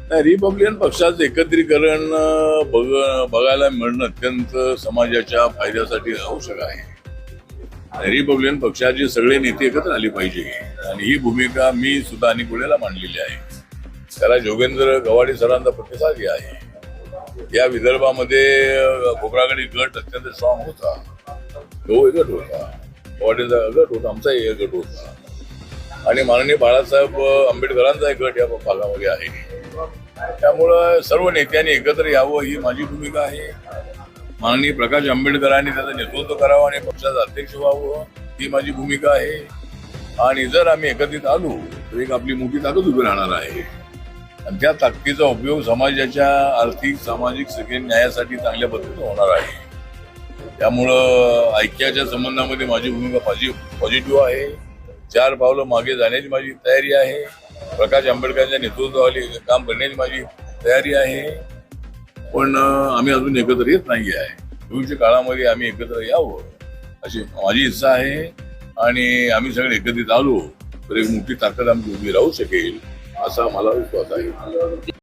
नाही, रिपब्लिकन पक्षाचं एकत्रीकरण बघायला मिळणं अत्यंत समाजाच्या फायद्यासाठी आवश्यक आहे. रिपब्लिकन पक्षाचे सगळे नेते एकत्र आले पाहिजे आणि ही भूमिका मी सुद्धा अनेक वेळेला मांडलेली आहे. त्याला जोगेंद्र गवाडे सरांचा प्रतिसादही आहे. या विदर्भामध्ये खोब्रागडी गट अत्यंत स्ट्रॉंग होता, तो गट होता, गवाडेचा गट होता, आमचा एक गट होता आणि माननीय बाळासाहेब आंबेडकरांचा एक गट या भागामध्ये आहे. त्यामुळं सर्व नेत्यांनी एकत्र यावं ही माझी भूमिका आहे. माननीय प्रकाश आंबेडकरांनी त्याचं नेतृत्व करावं आणि पक्षाचं अध्यक्ष व्हावं ही माझी भूमिका आहे. आणि जर आम्ही एकत्रित आलो तर एक आपली मोठी ताकद उभी राहणार आहे आणि त्या ताकदीचा उपयोग समाजाच्या आर्थिक, सामाजिक, सगळ्या न्यायासाठी चांगल्या पद्धतीने होणार आहे. त्यामुळं ऐक्याच्या संबंधामध्ये माझी भूमिका पॉझिटिव्ह आहे. 4 पावलं मागे जाण्याची माझी तयारी आहे. प्रकाश आंबेडकरांच्या नेतृत्वाखाली काम करण्याची माझी तयारी आहे. पण आम्ही अजून एकत्र येत नाही आहे. भविष्य काळामध्ये आम्ही एकत्र यावं अशी माझी इच्छा आहे आणि आम्ही सगळे एकत्रित आलो तर एक मोठी ताकद आमची उभी राहू शकेल असा मला विश्वास आहे.